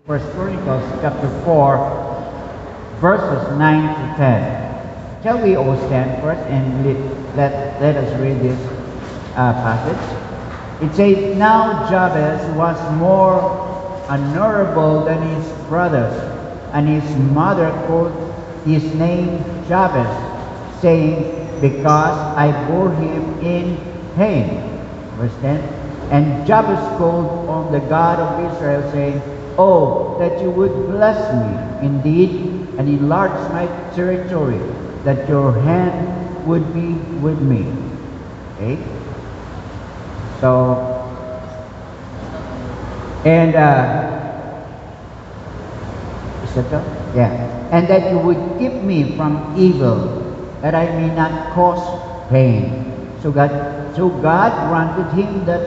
First Chronicles chapter 4, verses 9 to 10. Shall we all stand first and let us read this passage? It says, Now Jabez was more honorable than his brothers, and his mother called his name Jabez, saying, Because I bore him in pain. Verse 10. And Jabez called on the God of Israel, saying, Oh, that you would bless me indeed and enlarge my territory, that your hand would be with me. Okay? So, and, is that so? Yeah. And that you would keep me from evil, that I may not cause pain. So God granted him that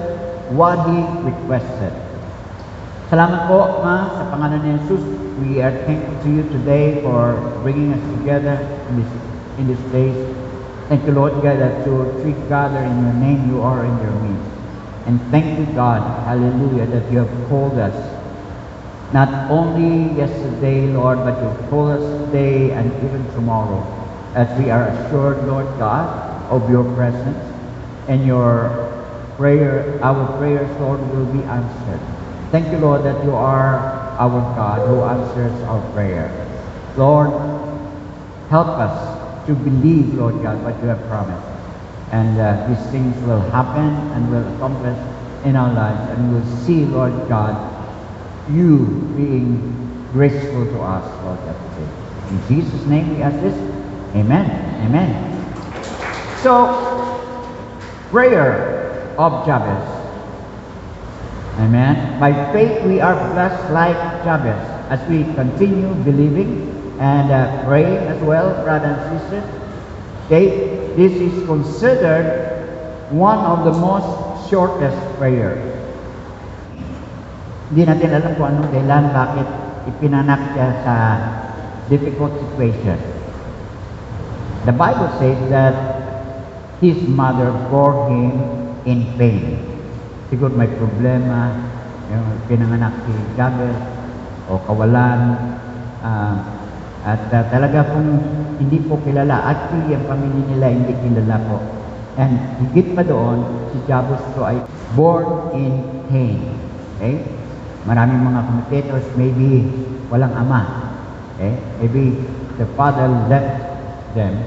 what he requested. Salamat po, Ma, sa pangalan ni Jesus. We are thankful to you today for bringing us together in this place. Thank you, Lord God, that you gather in your name, you are in your midst. And thank you, God, hallelujah, that you have called us. Not only yesterday, Lord, but you've called us today and even tomorrow, as we are assured, Lord God, of your presence and your prayer, our prayers, Lord, will be answered. Thank you, Lord, that you are our God who answers our prayer. Lord, help us to believe, Lord God, what you have promised. And these things will happen and will accomplish in our lives. And we'll see, Lord God, you being graceful to us, Lord God, today. In Jesus' name we ask this. Amen. Amen. So, prayer of Jabez. Amen. By faith, we are blessed like Jabez as we continue believing and praying as well, brothers and sisters. Okay, this is considered one of the most shortest prayers. Hindi natin alam kung anong dahilan bakit ipinanak siya sa difficult situation. The Bible says that his mother bore him in pain. Siguro may problema, yung pinanganak si Jabez o kawalan, at talaga kung hindi po kilala, actually ang pamilya nila hindi kilala po. And higit pa doon, si Jabez po ay born in pain. Okay? Maraming mga commentators, maybe walang ama. Okay? Maybe the father left them.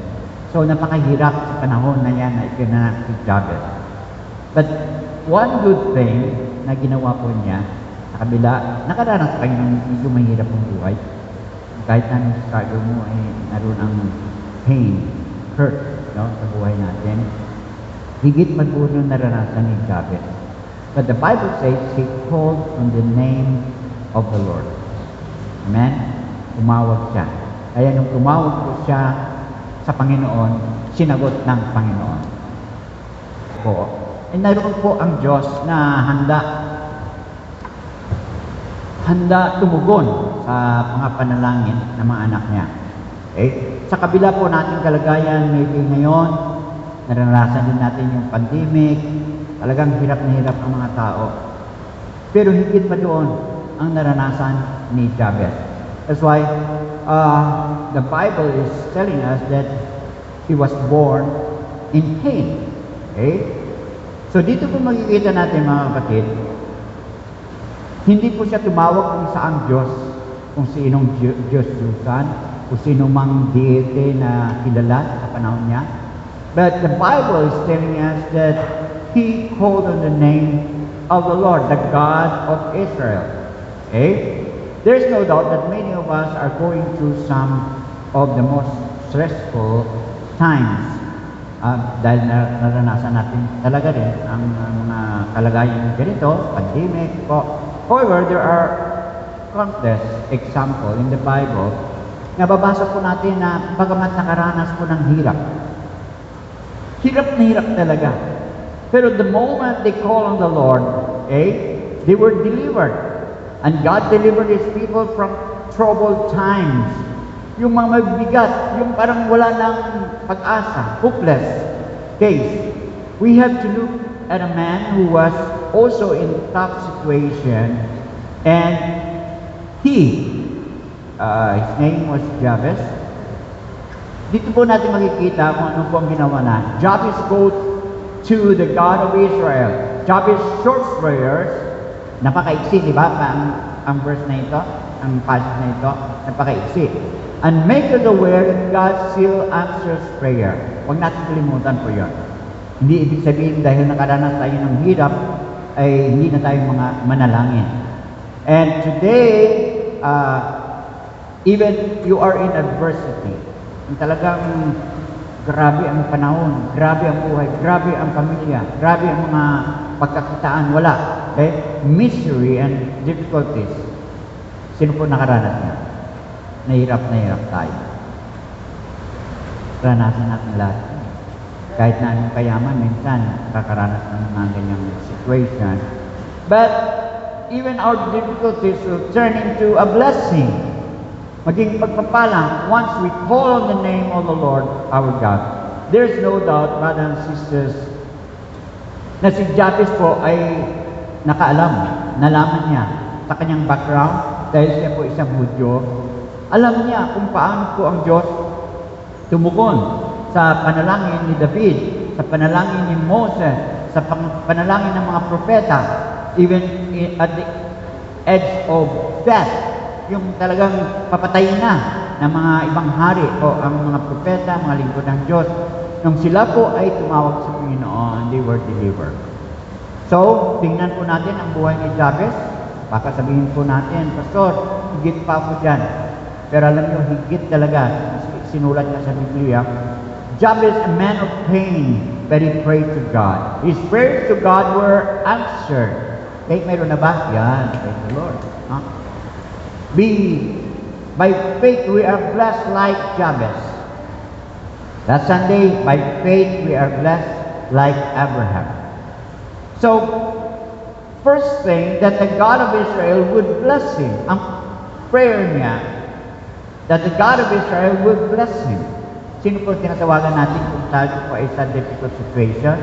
So napakahirap sa panahon na yan na ipinanak si Jabez. But one good thing na ginawa po niya, sa kabila, nakaranas kayo ng medyo mahirap ang buhay. Kahit na yung struggle mo ay naroon ang pain, hurt, no, sa buhay natin. Higit pa po yung naranasan ni Jabez. But the Bible says he called on the name of the Lord. Amen? Tumawag siya. Kaya nung tumawag po siya sa Panginoon, sinagot ng Panginoon. Po. E naroon po ang Diyos na handa tumugon sa mga panalangin ng mga anak niya. Okay? Sa kabila po nating kalagayan, maybe ngayon, naranasan din natin yung pandemic, talagang hirap na hirap ang mga tao. Pero higit pa doon ang naranasan ni Jabez. That's why the Bible is telling us that he was born in pain. Okay? So dito po makikita natin mga kapatid, hindi po siya tumawag kung saang Diyos, kung sinong Diyos-Diyusan, kung sino mang deity na kilala sa panahon niya. But the Bible is telling us that he called on the name of the Lord, the God of Israel. Okay? There's no doubt that many of us are going through some of the most stressful times. Dahil naranasan natin talaga rin ang mga kalagayan ganito, pandemic po. However, there are countless examples in the Bible na babasa po natin na bagamat nakaranas po ng hirap. Hirap na hirap talaga. Pero the moment they call on the Lord, they were delivered. And God delivered His people from troubled times. Yung mga mabigat, yung parang wala ng pag-asa, hopeless case. We have to look at a man who was also in tough situation and His name was Jabez. Dito po natin makikita kung ano po ang ginawa na. Jabez goes to the God of Israel. Jabez short prayers. Napakaiksi, di ba? Ang verse na ito, ang passage na ito, napakaiksi. And make us aware that God still answers prayer. Huwag natin kalimutan po yun. Hindi ibig sabihin dahil nakaranas tayo ng hirap, ay hindi na tayo mga manalangin. And today, even you are in adversity, talagang grabe ang panahon, grabe ang buhay, grabe ang pamilya, grabe ang mga pagkakitaan, wala. Okay? Misery and difficulties. Sino po nakaranas niya? Nahirap tayo. Ranasan natin lahat. Kahit na anong kayaman, minsan kakaranas ng mga ganyang situation. But even our difficulties will turn into a blessing. Maging pagpapala once we call on the name of the Lord our God. There's no doubt, brothers and sisters, na si Jabez po ay nakaalam, nalaman niya sa kanyang background dahil siya po isang Hudyo. Alam niya kung paano po ang Diyos tumugon sa panalangin ni David, sa panalangin ni Moses, sa panalangin ng mga propeta, even at the edge of death, yung talagang papatayin na ng mga ibang hari o ang mga propeta, mga lingkod ng Diyos. Nung sila po ay tumawag sa Panginoon, they were delivered. So, tingnan po natin ang buhay ni Jabez. Baka sabihin po natin, Pastor, higit pa po dyan. Pero alam niyo, higit talaga. Sinulat niya sa Biblia. Jabez, a man of pain, but he prayed to God. His prayers to God were answered. Okay, mayroon na ba? Yan, praise the Lord. Huh? By faith, we are blessed like Jabez. That Sunday, by faith, we are blessed like Abraham. So, first thing, that the God of Israel would bless him. Ang prayer niya, that the God of Israel would bless him. Sino po tinatawagan natin kung tayo po ay sa difficult situation?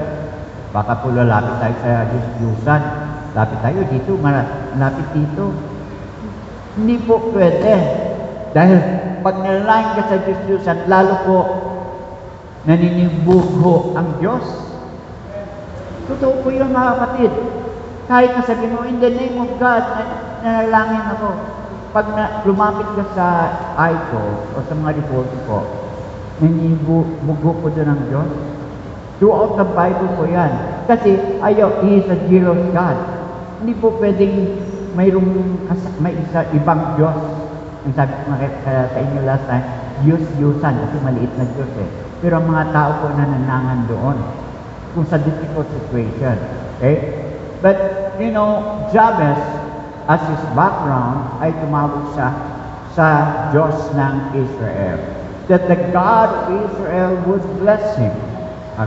Baka po lalapit tayo sa Diyos-Diyusan. Lapit tayo dito, malapit dito. Hindi po pwede. Dahil pag nalalangin ka sa Diyos-Diyusan, lalo po naninibugho ang Diyos. Totoo po yun, mga kapatid. Kahit nasabi mo, in the name of God, nanalangin ako. Pag lumapit ka sa idol o sa mga devote ko, nanibugho po doon ang Diyos. Throughout the Bible po yan. Kasi, He is a jealous God. Hindi po pwedeng may ibang Diyos. Ang sabi ko sa inyo last time, Diyos-Diyusan, kasi maliit na Diyos eh. Pero ang mga tao po nananangan doon kung sa difficult situation. Okay? But, you know, Jabez, as his background, ay tumawag siya sa Diyos ng Israel. That the God of Israel would bless him.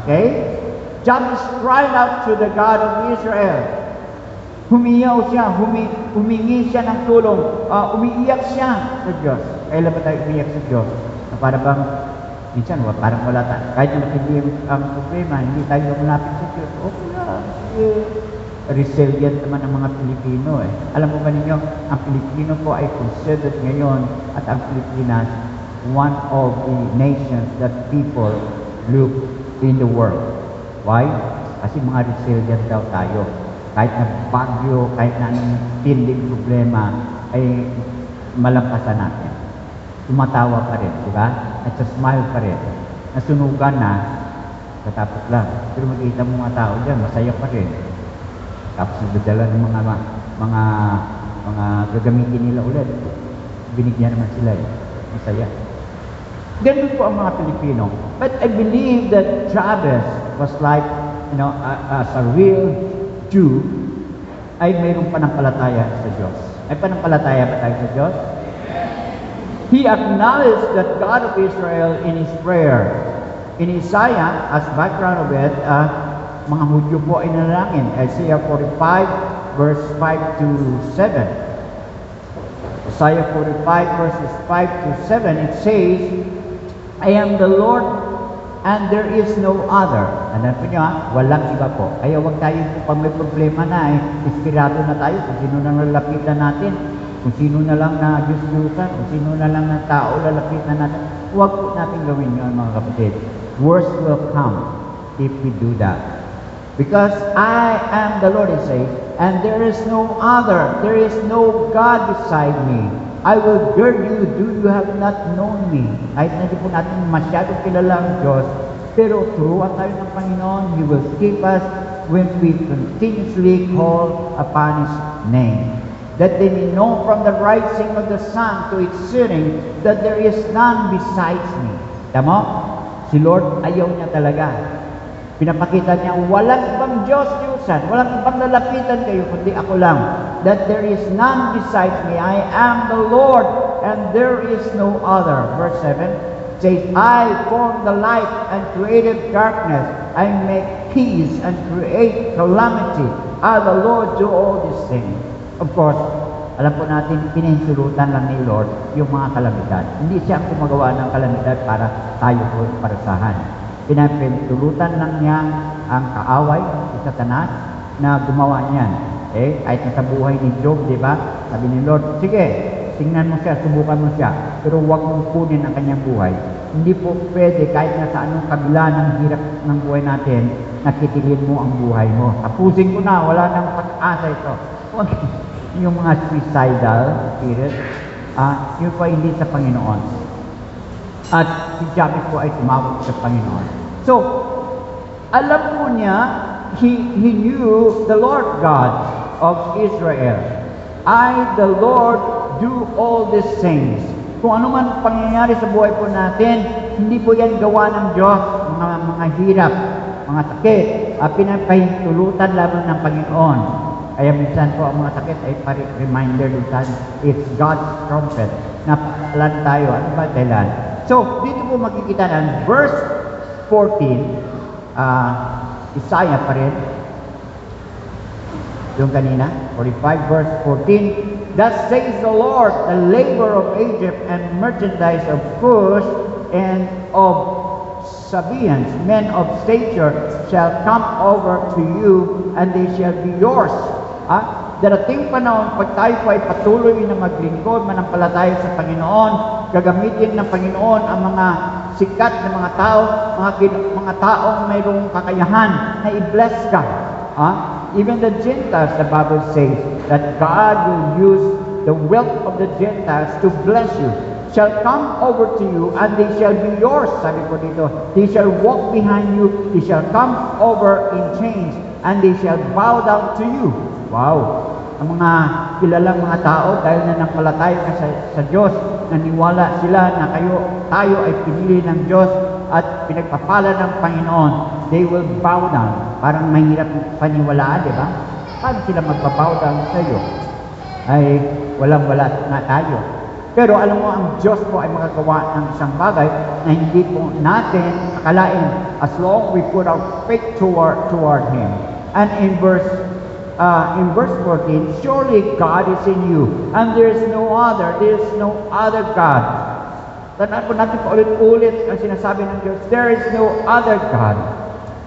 Okay? Jabez cried out to the God of Israel. Humiyaw siya, humingi siya ng tulong, umiiyak siya sa Diyos. Kailan ba tayo umiiyak sa Diyos? Na para bang, minsan, parang wala tayo. Kahit yung hindi ang problema, hindi tayo malapit sa Diyos. Okay lang, resilient naman ang mga Pilipino eh. Alam mo ba ninyo, ang Pilipino po ay considered ngayon at ang Pilipinas one of the nations that people look in the world. Why? Kasi mga resilient daw tayo. Kahit na bagyo, kahit na anong tinding problema, ay malampasan natin. Tumatawa pa rin, di ba? At sa smile pa rin. Nasunugan na, katapos lang. Pero makikita mo mga tao dyan, masaya pa rin. Tapos nagdadala ng mga gagamitin nila ulit. Binigyan naman sila eh. Masaya. Ganun po ang mga Pilipino. But I believe that Jabez was like, as a real Jew, ay mayroong panampalataya sa Diyos. Ay panampalataya ba tayo sa Diyos? He acknowledged that God of Israel in his prayer. In Isaiah, as background of it, mga Hudyo po ay nanalangin. Isaiah 45, verse 5 to 7. Isaiah 45, verses 5 to 7, it says, I am the Lord, and there is no other. Ano po nyo walang iba po. Kaya huwag tayo po pag may problema na inspirado na tayo kung sino nang lalapitan natin. Kung sino na lang na Diyos-Diyusan, kung sino na lang na tao lalapitan natin, huwag po natin gawin yun, mga kapatid. Worst will come if we do that. Because I am the Lord, it says, and there is no other, there is no God beside me. I will gird you, do you have not known me. Kahit na di po natin masyadong kilala ang Diyos, pero turuan tayo ng Panginoon, He will keep us when we continuously call upon His name. That they may know from the rising of the sun to its setting that there is none besides me. Tama? Si Lord, ayaw niya talaga. Pinapakita niya, walang ibang Diyos-Diyusan, walang ibang lalapitan kayo, kundi ako lang. That there is none besides me. I am the Lord, and there is no other. Verse 7 says, I form the light and created darkness. I make peace and create calamity. I, the Lord, do all these things. Of course, alam po natin, pinahintulutan lang ni Lord yung mga kalamidad. Hindi siya gumagawa ng kalamidad para tayo po parasahan. Pinapintulutan lang niya ang kaaway, si Satanas, na gumawa niyan. Kahit sa buhay ni Job, di ba? Sabi ni Lord, sige, tingnan mo siya, subukan mo siya, pero huwag mong kunin ang kanyang buhay. Hindi po pwede, kahit na sa anong kabila ng hirap ng buhay natin, nakitilin mo ang buhay mo. Tapusin ko na, wala nang pag-asa ito. Yung mga suicidal spirit, yun po hindi sa Panginoon. At si Jabez po ay tumawag sa Panginoon. So, alam po niya, he knew the Lord God of Israel. I, the Lord, do all these things. Kung ano man pangyayari sa buhay po natin, hindi po yan gawa ng Diyos, mga hirap, mga sakit, pinapahintulutan lamang ng Panginoon. Kaya minsan po ang mga sakit ay reminder minsan, it's God's trumpet. Napalan tayo, ano ba dahilan? So, dito po makikita ng verse 14, Isaiah pa rin, yung kanina, 45 verse 14, Thus says the Lord, the labor of Egypt and merchandise of Cush and of Sabaeans, men of stature, shall come over to you, and they shall be yours. Darating panahon, pag tayo po ay patuloy na maglingkod, manampalataya sa Panginoon, gagamitin ng Panginoon ang mga sikat na mga tao, mga taong mayroong kakayahan na i-bless ka. Even the Gentiles, the Bible says, that God will use the wealth of the Gentiles to bless you, shall come over to you, and they shall be yours. Sabi ko dito, they shall walk behind you, they shall come over in chains, and they shall bow down to you. Wow! Ang mga kilalang mga tao, dahil na nampalataya ka sa Diyos, naniwala sila na tayo ay pinili ng Diyos at pinagpapala ng Panginoon, they will bow down. Parang mahirap paniwalaan, di ba? Paano sila magpa-bow down sa iyo? Ay walang-wala na tayo. Pero alam mo, ang Diyos po ay makagawa ng isang bagay na hindi po natin akalain as long we put our faith toward Him. And in verse 14, surely God is in you, and there is no other God. Tandaan po natin paulit-ulit ang sinasabi ng Diyos, there is no other God.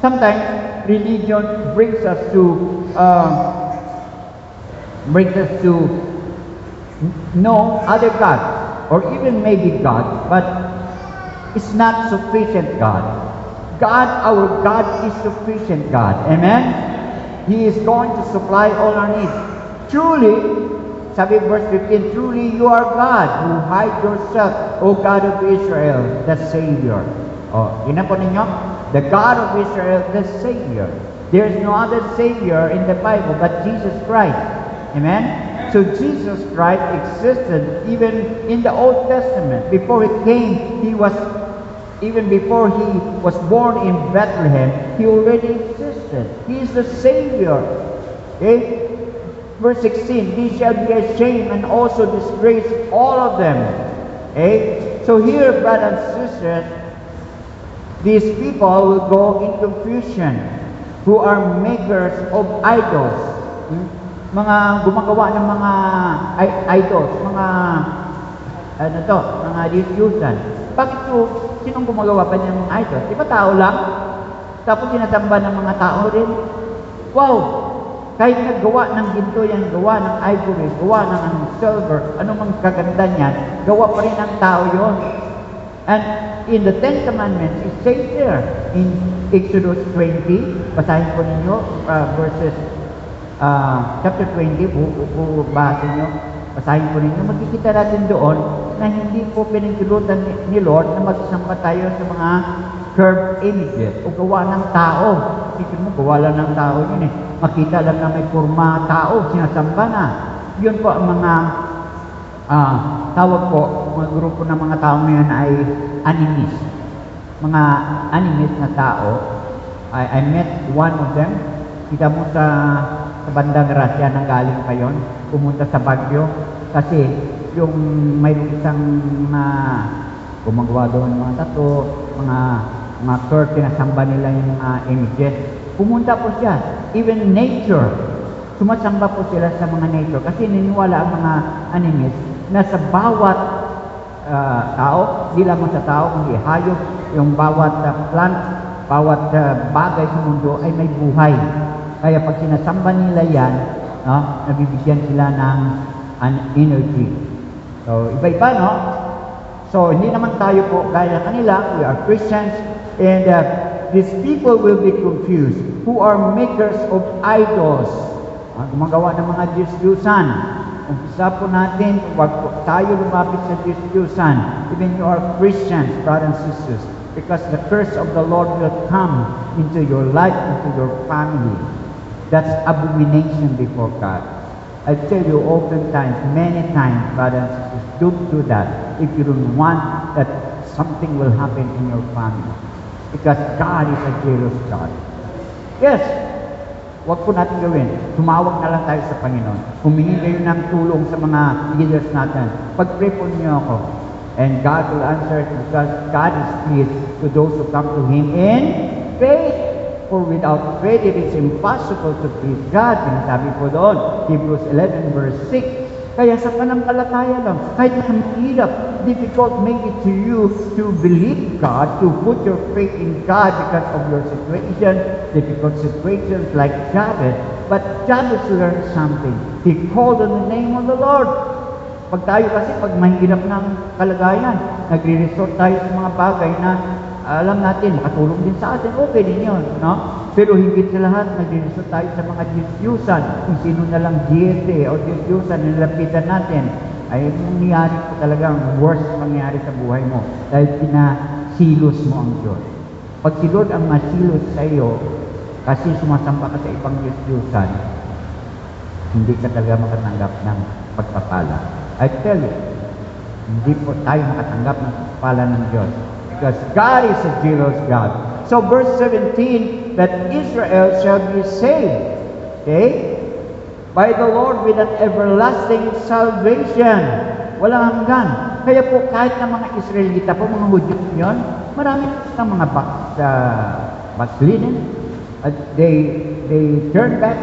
Sometimes, religion brings us to know other God, or even maybe God, but it's not sufficient God. God, our God, is sufficient God. Amen? He is going to supply all our needs. Truly, sabi verse 15, truly you are God who hide yourself, O God of Israel, the Savior. Yun na po ninyo? The God of Israel, the Savior. There is no other Savior in the Bible but Jesus Christ. Amen? So Jesus Christ existed even in the Old Testament. Before He came, even before He was born in Bethlehem, He already existed. He is the Savior. Okay? Verse 16, He shall be ashamed and also disgrace all of them. Okay? So here, brothers and sisters, these people will go in confusion who are makers of idols. Mga gumagawa ng mga idols, mga mga Diyos-Diyusan. Bakit po, sinong gumagawa pa ng mga idols? Di ba tao lang? Tapos sinasamba ng mga tao rin? Wow! Kahit naggawa ng ginto yan, gawa ng ivory, gawa ng silver, anumang kaganda niyan, gawa pa rin ng tao yon. And in the Ten Commandments, it says there in Exodus 20, basahin po ninyo, verses chapter 20, bubasa nyo, basahin po ninyo, makikita natin doon na hindi po pinagtulutan ni Lord na magsamba tayo sa mga curved images o gawa ng tao. Isipin mo, gawa lang ng tao yun eh. Makita lang na may kurma tao, sinasamba na. Yun po ang mga tawag po, mga grupo ng mga tao ngayon ay animist. Mga animist na tao. I met one of them. Kita mo sa bandang Russia, nanggaling pa yon, pumunta sa Baguio. Kasi yung may isang gumagawa doon ng mga tato, mga curve, pinasamba nila yung mga images. Pumunta po siya. Even nature, sumasamba po sila sa mga nature. Kasi niniwala ang mga animist na sa bawat tao, hindi lamang sa tao, kundi hayop, yung bawat plant, bawat bagay sa mundo ay may buhay. Kaya pag sinasamba nila yan, nabibigyan sila ng an energy. So, iba-iba, no? So, hindi naman tayo po gaya kanila. We are Christians, and these people will be confused. Who are makers of idols? Gumagawa ng mga Diyos-Diyusan. Umpisa po natin, huwag po tayo lumapit sa Diyos-Diyusan. Even you are Christians, brothers and sisters, because the curse of the Lord will come into your life, into your family. That's abomination before God. I tell you oftentimes, many times, brothers and sisters, don't do that if you don't want that something will happen in your family. Because God is a jealous God. Yes, wag po natin gawin. Tumawag na lang tayo sa Panginoon. Humingi kayo ng tulong sa mga leaders natin. Pag-pray po niyo ako. And God will answer because God is pleased to those who come to Him in faith. For without faith, it is impossible to please God. Sinasabi po doon, Hebrews 11 verse 6. Kaya sa pananampalataya lang, kahit na mahirap, difficult maybe to you to believe God, to put your faith in God because of your situation, difficult situations like Jabez. But Jabez learned something. He called on the name of the Lord. Pag tayo kasi, pag mahirap ng kalagayan, nagre-resort tayo sa mga bagay na alam natin, makatulong din sa atin, okay din yun, no? Pero higit sa lahat, nagre-resort tayo sa mga Diyos-Diyusan, kung sino na lang diete o Diyos-Diyusan, nilapitan natin, ay nangyari po talagang worst mangyari sa buhay mo dahil pinasilos mo ang Diyos. Pag si Lord ang masilos sa iyo, kasi sumasamba ka sa ibang Diyos-Diyusan, hindi ka talaga makatanggap ng pagpapala. I tell you, hindi po tayo makatanggap ng pagpapala ng Diyos. Because God is a jealous God. So verse 17, that Israel shall be saved. Okay? By the Lord with an everlasting salvation. Walang hanggan. Kaya po kahit na mga Israelita po, mga Hudyo yun, marami ng mga backslidden. They turn back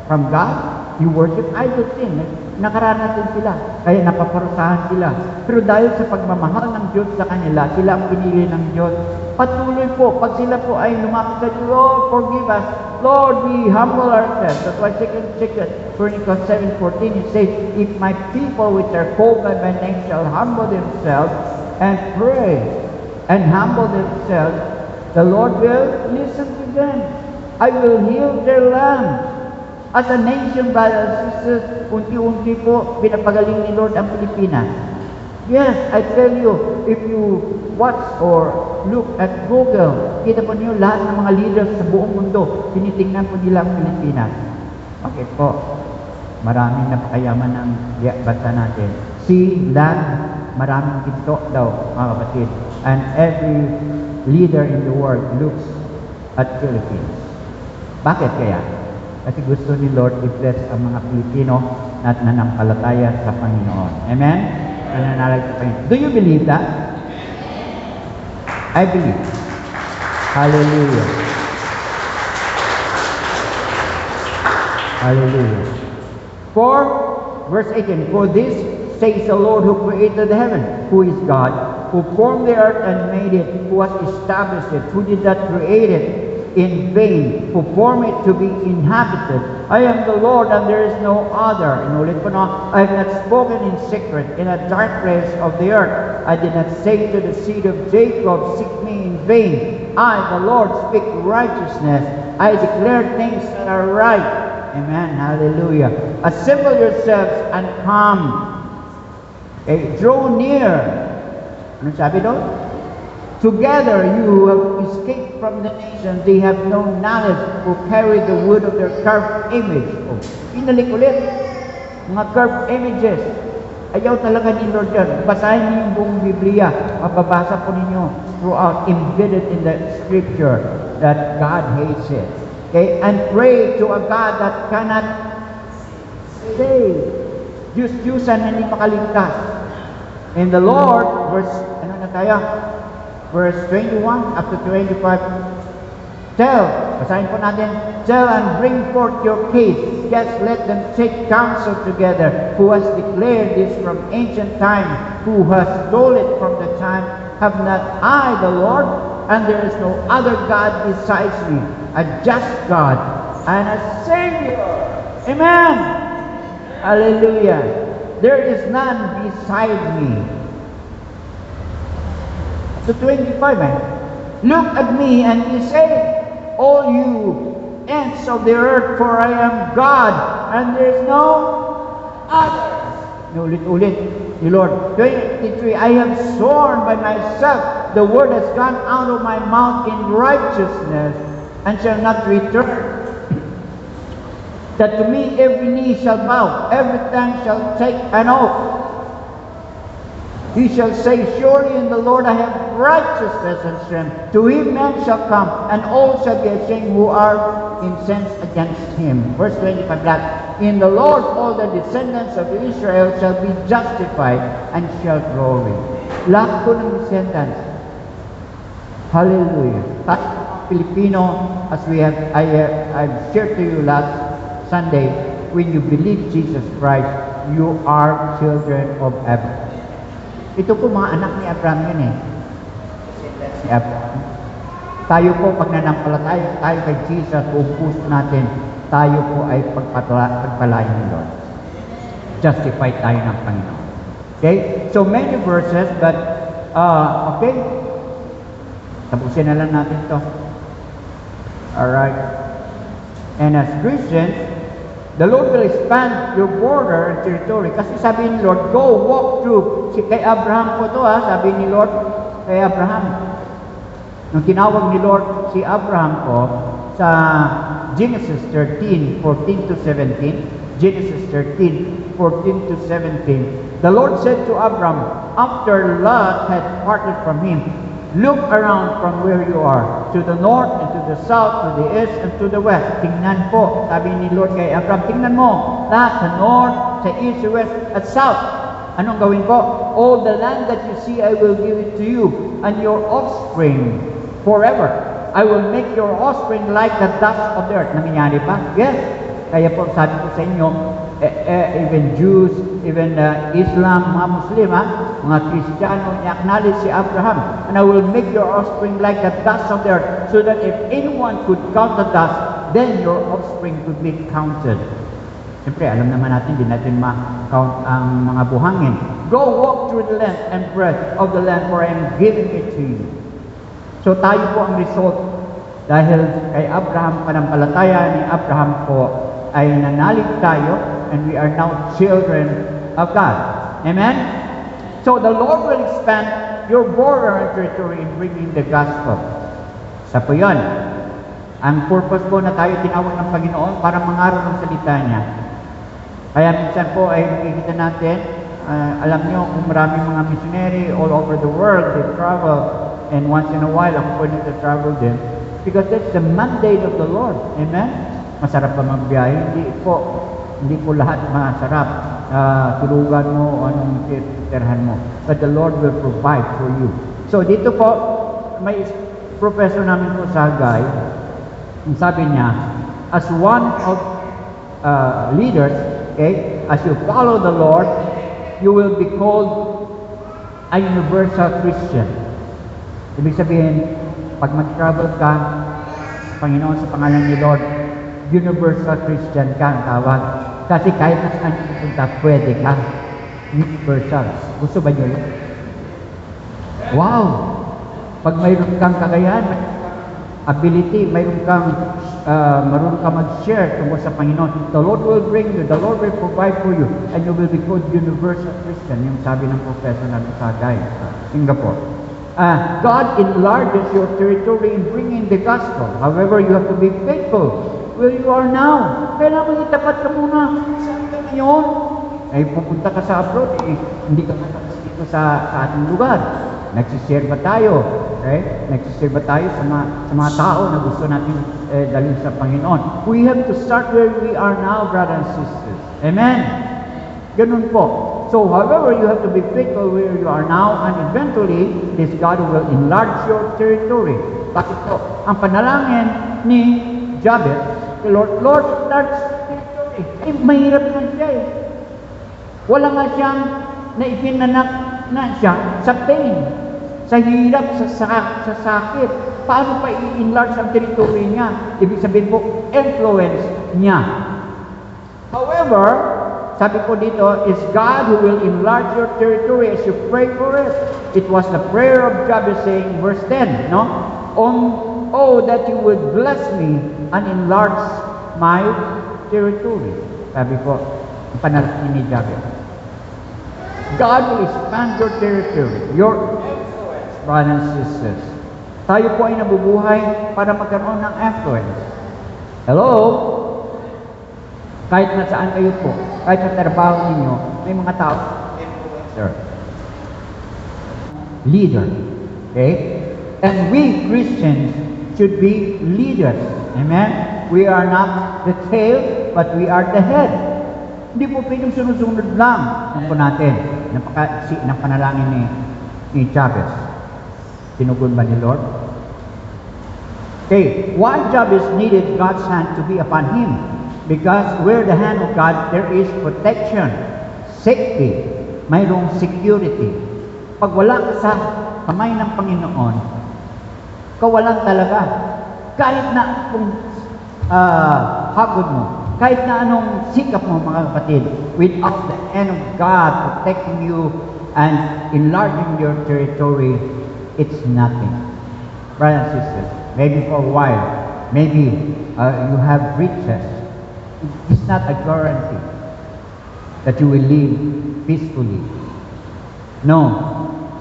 from God. You worship idols din. Nakaranas din sila. Kaya napaparusahan sila. Pero dahil sa pagmamahal ng Diyos sa kanila, sila ang pinili ng Diyos. Patuloy po, pag sila po ay lumapit sa Diyos, Lord, forgive us. Lord, we humble ourselves. That's why 2 Chronicles 7:14, it says, if my people which are called by my name shall humble themselves and pray and humble themselves, the Lord will listen to them. I will heal their land. As a nation, brothers and sisters, unti-unti po, pinapagaling ni Lord ang Pilipinas. Yes, I tell you, if you watch or look at Google, kita po niyo lahat ng mga leaders sa buong mundo, tinitingnan po nila ang Pilipinas. Bakit po? Maraming napakayaman ng bansa natin. Sea, land, maraming ginto daw, mga kapatid. And every leader in the world looks at Philippines. Bakit kaya? Kasi gusto ni Lord i-bless ang mga Pilipino na nanampalataya sa Panginoon. Amen? Nananalig sa Panginoon. Do you believe that? I believe. Hallelujah. Hallelujah. For, verse 18, for this says the Lord who created the heaven, who is God, who formed the earth and made it, who has established it, who did not create it. in vain, who form it to be inhabited. I am the Lord, and there is no other. Inulit ko na, I have not spoken in secret in a dark place of the earth. I did not say to the seed of Jacob, seek me in vain. I, the Lord, speak righteousness. I declare things that are right. Amen. Hallelujah. Assemble yourselves and come. Draw near. Ano sabi doon? Together you have escaped from the nations. They have no knowledge who carry the wood of their carved image. Pinalik ulit. Mga carved images. Ayaw talaga ni Lord yan. Basahin niyo yung buong Biblia. Mababasa po ninyo throughout, embedded in the scripture that God hates it. Okay? And pray to a God that cannot save. Diyos-Diyusan na hindi makaligtas. And the Lord, verse 21 up to 25, basahin po natin, tell and bring forth your case. Yes, let them take counsel together. Who has declared this from ancient time? Who has told it from the time? Have not I the Lord? And there is no other God besides me, a just God and a Savior. Amen. Hallelujah. There is none beside me. So 25, look at me and ye say, all you ends of the earth, for I am God, and there is no other. Ulit-ulit, the Lord. 23, I have sworn by myself, the word has gone out of my mouth in righteousness, and shall not return. That to me every knee shall bow, every tongue shall take an oath. He shall say, surely in the Lord I have righteousness and strength. To him men shall come, and all shall be ashamed who are incensed against him. Verse 25, that in the Lord all the descendants of Israel shall be justified and shall glory. Lahat po ng descendants. Hallelujah. Filipino, as I've shared to you last Sunday, when you believe Jesus Christ, you are children of Abraham. Ito po mga anak ni Abraham yun eh. Si Abraham. Tayo po, pag nanampalataya tayo kay Jesus, buong puso natin, tayo po ay pagpalain ni Lord. Justify tayo ng Panginoon. Okay? So many verses, but, okay. Tapusin na lang natin to. Alright. And as Christians, the Lord will expand your border and territory. Kasi sabi ni Lord, go walk through. Kay Abraham po to sabi ni Lord kay Abraham. Nung tinawag ni Lord si Abraham po sa Genesis 13, 14 to 17, Genesis 13, 14 to 17, the Lord said to Abraham, after Lot had parted from him, look around from where you are, to the north and to the south, to the east and to the west. Tingnan po, sabi ni Lord kay Abraham, tingnan mo, lahat sa north, sa east, sa west, at south. Anong gawin ko? All the land that you see, I will give it to you, and your offspring forever. I will make your offspring like the dust of the earth. Nangyayari pa? Yes. Kaya po, sabi ko sa inyo, even Jews, even Islam, mga Muslim, mga Kristiyano, i-acknowledge si Abraham. And I will make your offspring like the dust of the earth, so that if anyone could count the dust, then your offspring could be counted. Siyempre, alam naman natin, hindi natin ma-count ang mga buhangin. Go walk through the length and breadth of the land, for I am giving it to you. So tayo po ang result. Dahil kay Abraham, panampalataya ni Abraham po, ay nanalig tayo, and we are now children of God. Amen? So the Lord will expand your border and territory in bringing the gospel. Sa po yun. Ang purpose po na tayo tinawag ng Panginoon para mangaral ng salita niya. Kaya minsan po ay makikita natin, alam niyo kung maraming mga missionary all over the world, they travel, and once in a while ako po nag-travel din, because that's the mandate of the Lord. Amen? Masarap ba magbiyahe? Hindi po lahat masarap. Tulugan mo o anong titerhan mo. But the Lord will provide for you. So dito po, may professor namin po sa Hagay, sabi niya, as one of leaders, okay, as you follow the Lord, you will be called a universal Christian. Ibig sabihin, pag mag-travel ka, Panginoon, sa pangalan ni Lord, universal Christian ka ang tawag. Kasi kahit na saan pupunta, pwede ka. Universal. Gusto ba nyo yun? Wow! Pag mayroon kang kakayahan, ability, mayroon kang marunong ka mag-share tungkol sa Panginoon, the Lord will bring you, the Lord will provide for you, and you will be called universal Christian, yung sabi ng professor natin sa Singapore. God enlarges your territory in bringing the gospel. However, you have to be faithful where you are now. Kailangan itapat ka muna. Saan ka ngayon? Ay, pupunta ka sa abroad, hindi ka matapos dito sa ating lugar. Nagsishare ba tayo? Okay? Nagsishare ba tayo sa mga tao na gusto natin dalhin sa Panginoon? We have to start where we are now, brothers and sisters. Amen? Ganun po. So, however, you have to be faithful where you are now, and eventually, this God will enlarge your territory. Bakit po? Ang panalangin ni Jabez, the Lord, enlarge territory. Mahirap na siya eh. Wala nga siyang naipinanak na siya sa pain, sa hirap, sa sakit. Paano pa i-enlarge ang territory niya? Ibig sabihin po, influence niya. However, sabi ko dito, is God who will enlarge your territory as you pray for it. It was the prayer of Jabez saying, verse 10, no? Oh, that you would bless me and enlarge my territory. Sabi ko, ang panalangin ni Jabez. God will expand your territory, your influence, brothers and sisters. Tayo po ay nabubuhay para magkaroon ng influence. Hello? Kahit na saan kayo po, kahit sa trabaho ninyo, may mga tao, influencer, leader. Okay? And we Christians should be leaders. Amen? We are not the tail, but we are the head. Hindi po pwedeng sunod-sunod lang ang po natin ng panalangin ni Jabez. Sinugon ba ni Lord? Okay, why Jabez needed God's hand to be upon him? Because where the hand of God, there is protection, safety, mayroong security. Pag wala ka sa kamay ng Panginoon, kawalan talaga. Kahit na kung hagod mo, kahit na anong sikap mo, mga kapatid, without the hand of God protecting you and enlarging your territory, it's nothing. Brothers and sisters, maybe for a while, maybe you have riches. It's not a guarantee that you will live peacefully. No.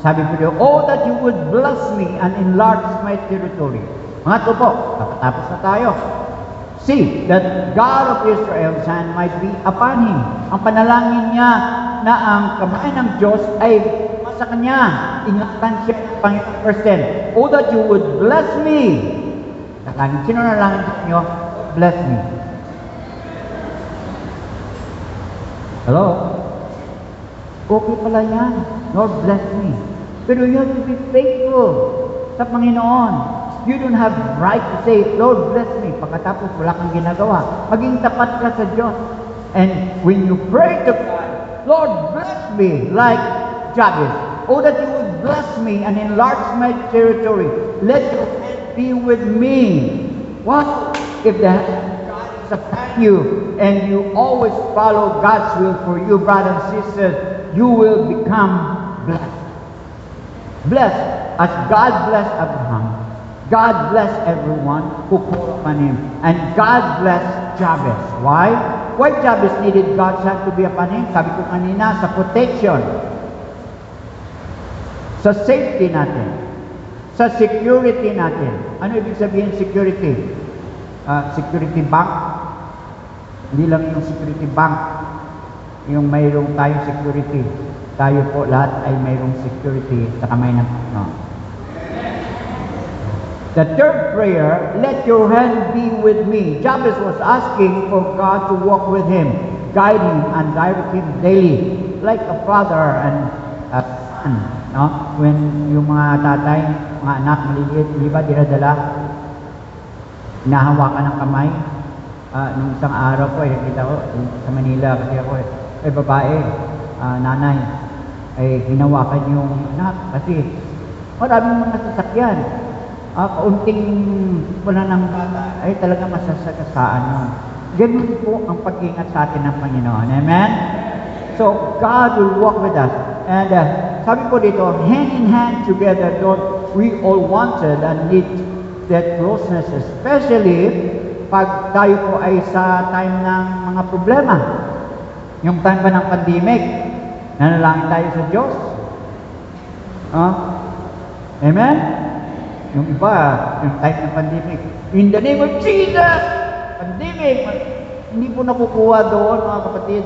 Sabi po niyo, oh, that you would bless me and enlarge my territory. Mga ito po, tapos na tayo. See, that God of Israel's hand might be upon him. Ang panalangin niya na ang kamay ng Diyos ay sa kanya. Ingatan siya ng Panginoon. Verse 10, oh, that you would bless me. Sino na lang niyo? Bless me. Hello? Okay pala yan. Lord, bless me. Pero you have to be faithful sa Panginoon. You don't have right to say, Lord, bless me. Pagkatapos wala kang ginagawa. Maging tapat ka sa Diyos. And when you pray to God, Lord, bless me like Jabez. Oh, that you would bless me and enlarge my territory. Let your hand be with me. What if the God is upon you and you always follow God's will for you, brothers and sisters, you will become blessed. Blessed as God blessed Abraham. God blessed everyone who called upon him. And God blessed Jabez. Why? Why Jabez needed God's hand to be upon him? Sabi ko kanina, sa protection. Sa safety natin. Sa security natin. Ano ibig sabihin security? Security bank? Hindi lang yung security bank. Yung mayroong tayong security. Tayo po lahat ay mayroong security sa kamay ng Panginoon. The third prayer, let your hand be with me. Jabez was asking for God to walk with him, guide him and direct him daily, like a father and a son. No? When yung mga tatay, mga anak maliliit, di ba, dinadala, hinahawakan ng kamay. Nung isang araw po, nakita ko sa Manila, kasi ako ay babae, nanay, ay hinawakan yung anak kasi maraming mga sasakyan. kaunting wala ng bata, ay talaga masasagasaan yun. Ganun po ang pag-ingat sa atin ng Panginoon. Amen? So, God will walk with us. And sabi po dito, hand in hand together, don't we all wanted and need that closeness, especially pag tayo po ay sa time ng mga problema. Yung time pa ng pandemic, nanalangin tayo sa Diyos. Amen? Yung iba, yung time ng pandemic, in the name of Jesus! Pandemic! Hindi po nakukuha doon, mga kapatid.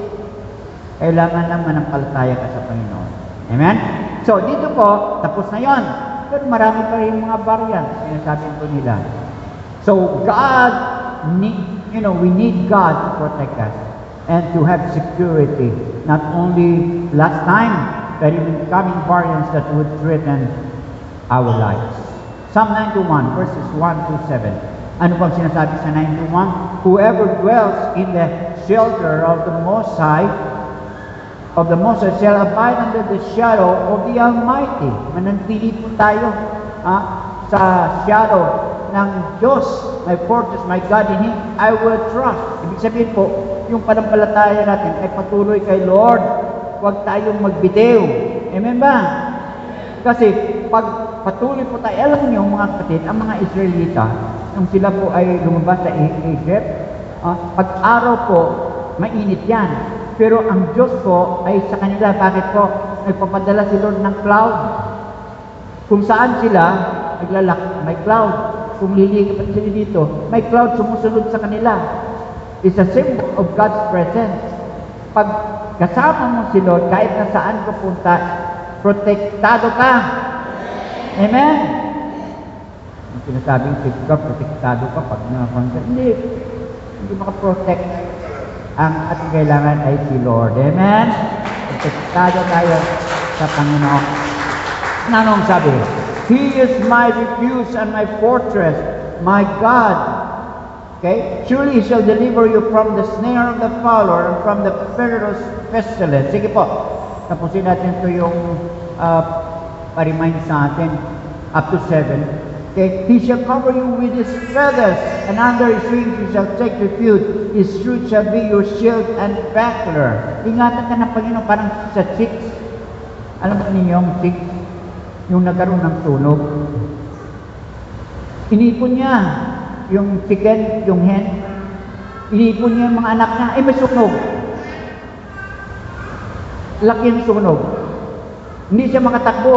Kailangan lang manampalataya ka sa Panginoon. Amen? So, dito po, tapos na yon. Pero marami pa rin mga variants, sinasabi po nila. So, God, we need God to protect us and to have security. Not only last time, but even coming variants that would threaten our lives. Psalm 91, verses 1 to 7. Ano bang sinasabi sa 91? Whoever dwells in the shelter of the Most High, shall abide under the shadow of the Almighty. Manantili po tayo sa shadow ng Diyos, my fortress, my God, in Him I will trust. Ibig sabihin po, yung panampalataya natin ay patuloy kay Lord. Huwag tayong magbitiw. Amen ba? Kasi pag patuloy po tayo, alam niyo mga kapatid, ang mga Israelita, nung sila po ay lumabas sa Egypt, pag araw po, mainit yan. Pero ang Diyos po ay sa kanila, bakit po? Nagpapadala si Lord ng cloud. Kung saan sila, may cloud. Kung lilipat sila dito, may cloud sumusunod sa kanila. It's a symbol of God's presence. Pag kasama mo si Lord, kahit na saan ka punta, protektado ka. Amen? Ang sinasabing protektado ka pag nakakonta. Hindi makaprotect. Ang ating kailangan ay si Lord. Amen? Protektado tayo sa Panginoon. Nanong sabi? He is my refuge and my fortress, my God. Okay? Surely He shall deliver you from the snare of the fowler and from the perilous pestilence. Sige po. Tapusin natin ito yung pa-remind sa atin. Up to 7. Okay? He shall cover you with His feathers, and under His wings you shall take refuge. His truth shall be your shield and buckler. Ingatan ka ng Panginoon parang sa chicks. Alam mo ninyo yung chicks? Yung nagkaroon ng tunog. Inipon niya yung chicken, yung hen. Inipon niya yung mga anak niya. May sunog. Laki ng sunog. Hindi siya makatakbo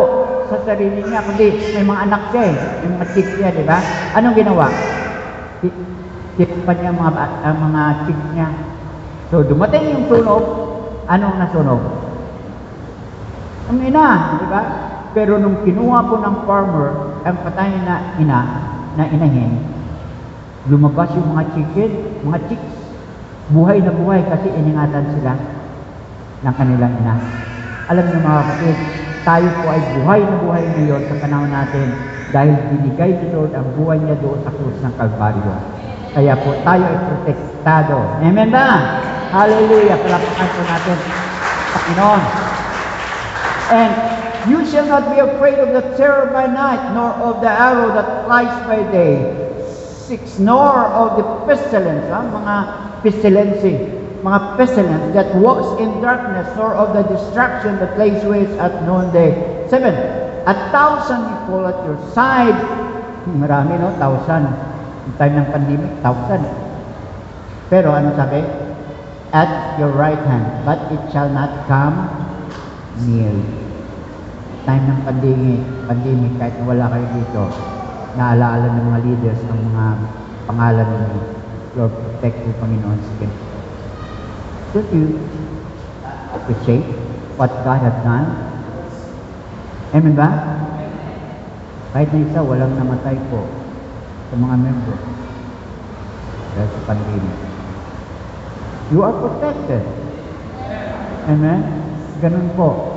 sa sarili niya, kundi may mga anak siya yung mga chicks niya, di ba? Anong ginawa? Tinipan niya mga chicks niya. So, dumating yung sunog. Anong nasunog? Ang ina, di ba? Pero nung kinuha po ng farmer, ang patay na inahin, lumabas yung mga chicks, buhay na buhay kasi iningatan sila ng kanilang ina. Alam niyo mga kapatid, tayo po ay buhay na buhay ngayon sa panahon natin dahil binigay ni Lord ang buhay niya doon sa krus ng Kalbaryo. Kaya po tayo ay protektado. Amen ba? Hallelujah! Palapakan po natin Panginoon. And you shall not be afraid of the terror by night, nor of the arrow that flies by day. 6, nor of the pestilence, mga pestilence that walks in darkness, nor of the destruction that lays waste at noonday. 7, 1,000 will fall at your side. Marami, no? 1,000. Yung time ng pandemic, 1,000. Pero ano sabi? At your right hand, but it shall not come near you. Time ng pandemic, kahit wala kayo dito, naalaala ng mga leaders ng mga pangalan ninyo. Lord, protect you, Panginoon. Sige. Don't you appreciate what God has done? Amen ba? Kahit na isa, walang namatay po sa mga member dahil sa pandemic. You are protected. Amen? Ganun po.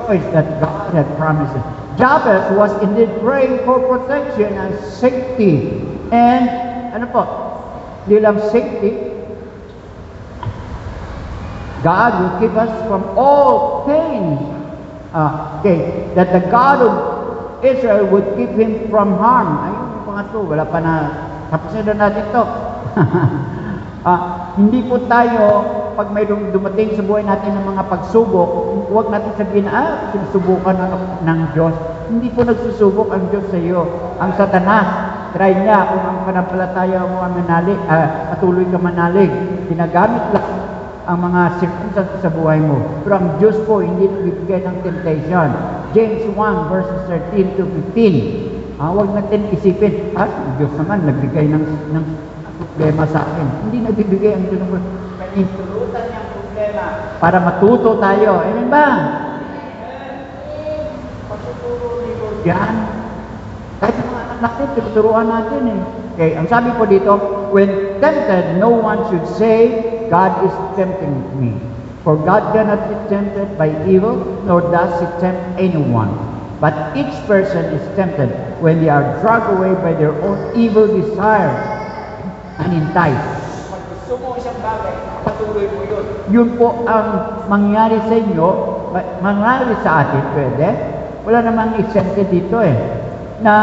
That God had promised. Jabez was indeed praying for protection and safety. And, ano po, hindi lang safety, God will keep us from all pain. That the God of Israel would keep him from harm. Ayun yung pangatlo, wala pa na, tapusin na natin to. Hindi po tayo, pag may dumating sa buhay natin ng mga pagsubok, huwag natin sabihin, sinusubukan ng Diyos. Hindi po nagsusubok ang Diyos sa iyo. Ang Satanas, try niya kung ang panampalataya mo patuloy ka manalig. Ginagamit lang ang mga circumstances sa buhay mo. Pero ang Diyos po, hindi nagbibigay ng temptation. James 1, verses 13 to 15. Huwag natin isipin, ang Diyos naman nagbigay ng problema sa akin. Hindi nagbibigay ang Diyos ng problema. Pinipulutan niya ang problema para matuto tayo. Amen ba? Pagtuturo ni Lord yan. Kahit mga anak natin, tinuturuan natin eh. Okay, ang sabi po dito, when tempted, no one should say, God is tempting me. For God cannot be tempted by evil, nor does He tempt anyone. But each person is tempted when they are dragged away by their own evil desires and enticed. Pag gusto mo isang bagay, patuloy mo yun. Yun po ang mangyari sa inyo, mangyari sa atin, pwede. Wala namang exempted dito na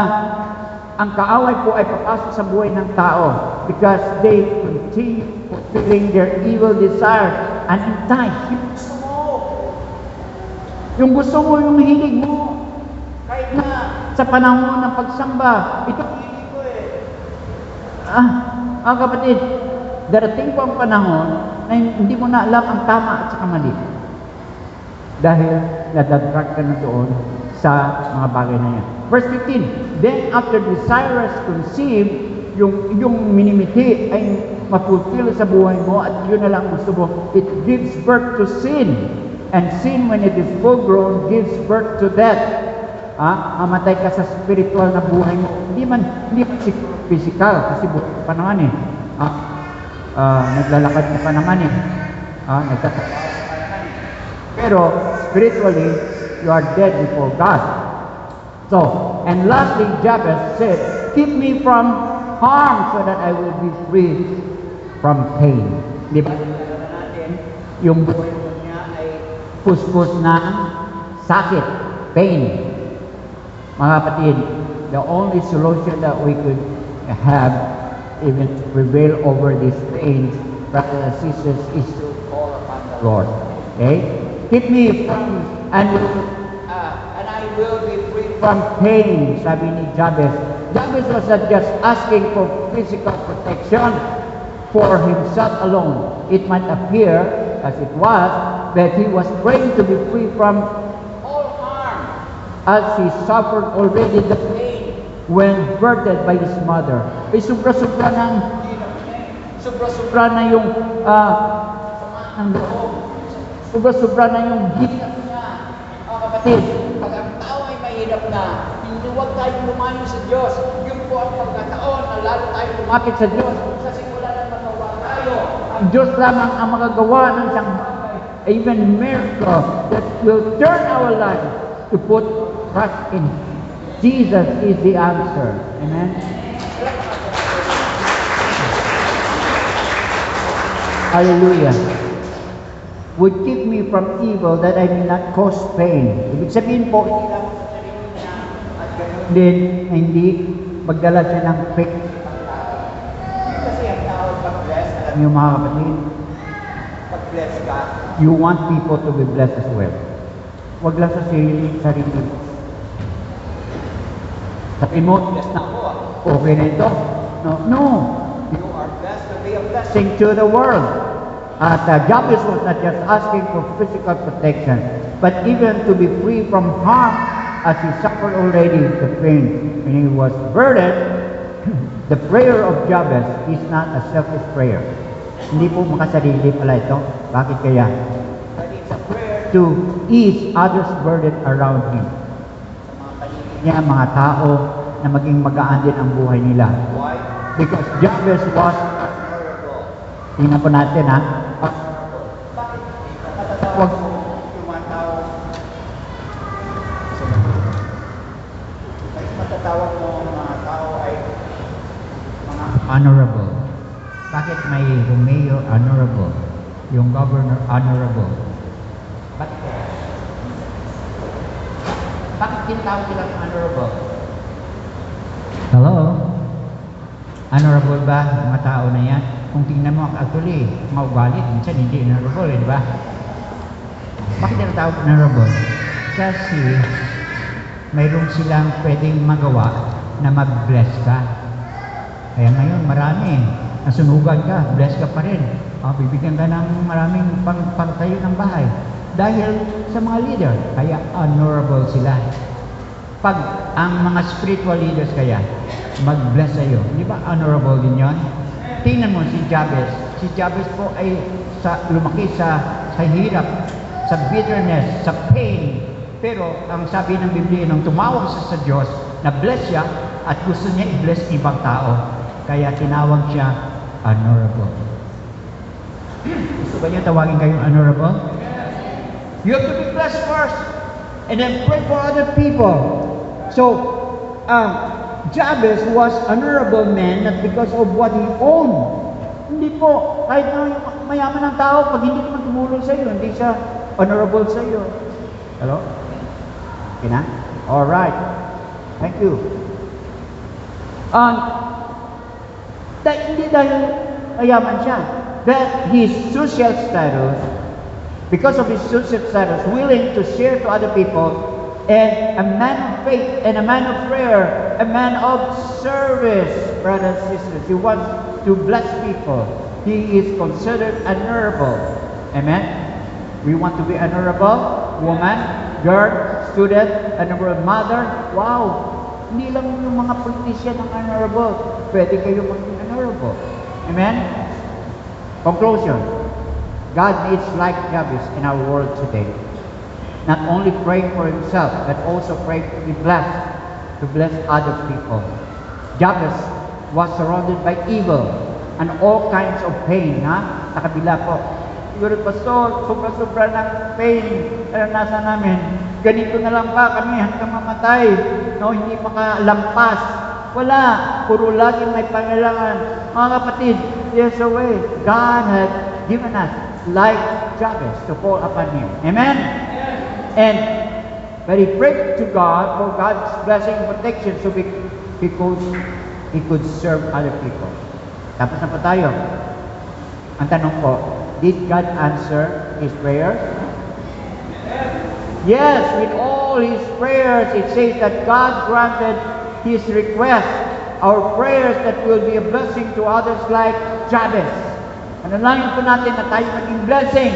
ang kaaway po ay papasok sa buhay ng tao because they continue fulfilling their evil desires and entice. Yung gusto mo, yung hilig mo, kahit na sa panahon ng pagsamba, ito hilig ko kapatid, darating po ang panahon na hindi mo na alam ang tama at saka mali. Dahil nadadrag ka na doon sa mga bagay na yan. Verse 15, then after desirous conceive, yung minimiti ay mapulfill sa buhay mo at yun na lang gusto mo, it gives birth to sin. And sin, when it is full grown, gives birth to death. Mamatay ka sa spiritual na buhay mo. Hindi man physical, kasi buhay pa naman naglalakad ka pa naman nagtatrabaho ka pa naman Pero spiritually, you are dead before God. So, and lastly, Jabez said, keep me from harm so that I will be free from pain. Di ba? Yung buhay niya ay puspos ng sakit, pain. Mga kapatid, the only solution that we could have even to prevail over these pains, brothers and sisters, is to call upon the Lord. Okay? Keep me from, and I will be free from pain, sabi ni Jabez. Jabez was not just asking for physical protection for himself alone. It might appear, as it was, that he was praying to be free from all harm, as he suffered already the pain when birthed by his mother. Sobra-sobra ng sobra-sobra na yung sama ng loob. Sobra-sobra na yung hirap niya. Kapatid, pag ang tao ay mahirap na, hindi huwag tayong lumayo sa Diyos. Yun po ang pagkataon na lalo tayong lumapit sa Diyos. Sa simula na magawa tayo, ang Diyos lamang ang magagawa ng isang bagay, even miracle that will turn our life to put trust in Jesus is the answer. Amen? Hallelujah. Would keep me from evil that I may not cause pain. Ibig sabihin po, hindi lang sa sarili niya at ganoon din hindi magdala siya ng pain. Kasi ang tawag pag-bless, alam niyo mga kapatid, pag-bless ka, you want people to be blessed as well. Huwag lang sa sarili. Sabihin mo, bless na ako. Okay na ito. No. You are blessed to be a blessing to the world. At Jabez was not just asking for physical protection, but even to be free from harm as he suffered already the pain when he was burdened. The prayer of Jabez is not a selfish prayer. Hindi po makasarili pala ito. Bakit kaya? But it's a prayer to ease others' burden around him. Sa mga paligid niya, mga tao, na maging magaan din ang buhay nila. Why? Because Jabez was honorable. Tingnan po natin bakit matatawag yung mga tao? Bakit matatawag mo mga tao ay mga honorable? Bakit may Romeo honorable? Yung governor honorable? Bakit tinatawag silang honorable? Hello? Honorable ba mga tao na yan? Kung tingnan mo, actually, mga ugali, minsan hindi honorable, di ba? Bakit tinatawag honorable? Kasi mayroon silang pwedeng magawa na mag-bless ka. Kaya ngayon, marami. Nasunugan ka, bless ka pa rin. Bibigyan ka ng maraming pangtayo ng bahay. Dahil sa mga leader, kaya honorable sila. Pag ang mga spiritual leaders kaya, mag-bless sa'yo. Di ba honorable din yon? Tingnan mo si Jabez. Si Jabez po ay lumaki sa hirap, sa bitterness, sa pain. Pero ang sabi ng Biblia, nung tumawag siya sa Diyos, na-bless siya at gusto niya i-bless ibang tao. Kaya tinawag siya honorable. Gusto ba niya tawagin kayong honorable? You have to be blessed first and then pray for other people. So, Jabez was honorable man not because of what he owned. Hindi po, kahit na mayaman ng tao, pag hindi naman tumulong sa iyo, hindi siya honorable sa iyo. Hello? Okay na? Alright. Thank you. Hindi dahil mayaman siya. That his social status, because of his social status, willing to share to other people, and a man of faith, and a man of prayer, a man of service, brothers and sisters. He wants to bless people. He is considered honorable. Amen? We want to be honorable, woman, girl, student, honorable mother. Wow! Hindi lang yung mga politician ang honorable. Pwede kayo maging honorable. Amen? Conclusion. God needs like Jabez in our world today. Not only praying for himself, but also praying to be blessed, to bless other people. Jabez was surrounded by evil and all kinds of pain. Sa kabila po. Siguro, Pastor, sobra-sobra ng pain nasa namin. Ganito na lang ba kami hanggang mamatay? No, hindi makalampas. Wala. Puro lagi may pangailangan. Mga kapatid, there's a way. God has given us like Jabez to fall upon him. Amen? And but he prayed to God for God's blessing and protection so he could serve other people. Tapos na po tayo. Ang tanong po, did God answer his prayers? Yes, with all his prayers, it says that God granted his request, our prayers that will be a blessing to others like Jabez. Manalangin po natin na tayo maging blessing.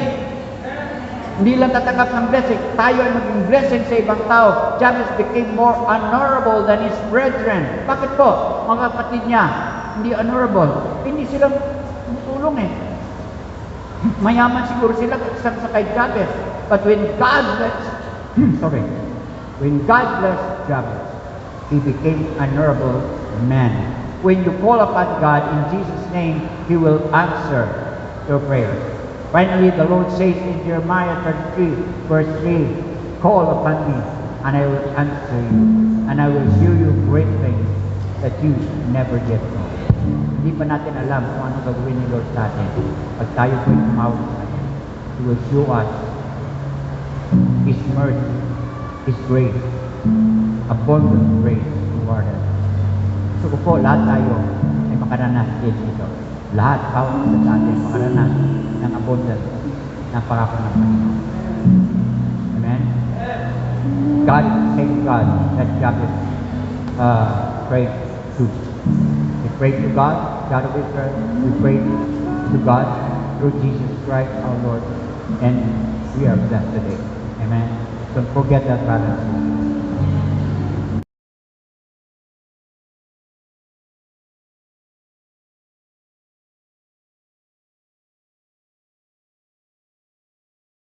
Hindi lang tatanggap ng blessing, tayo ay maging blessing sa ibang tao. Jabez became more honorable than his brethren. Bakit po? Mga kapatid niya, hindi honorable. Hindi sila tulong eh. Mayaman siguro sila isang sa kay Jabez. But when God blessed, when God blessed Jabez, he became honorable man. When you call upon God in Jesus' name, he will answer your prayer. Finally, the Lord says in Jeremiah 33, verse 3, call upon me, and I will answer you, and I will show you great things that you never yet know. Hindi pa natin alam kung ano gagawin ni Lord sa atin. Pag tayo po'y tumawag sa atin, he will show us his mercy, his grace, abundant grace toward us. Gusto ko po, lahat tayo ay makaranas din dito. Lahat, bawat isa sa atin, makaranas ng abundance ng pangako ng Panginoon. Amen? God is the same God that Jabez prayed to. We pray to God, God of Israel. We pray to God through Jesus Christ our Lord. And we are blessed today. Amen? Don't forget that, brothers.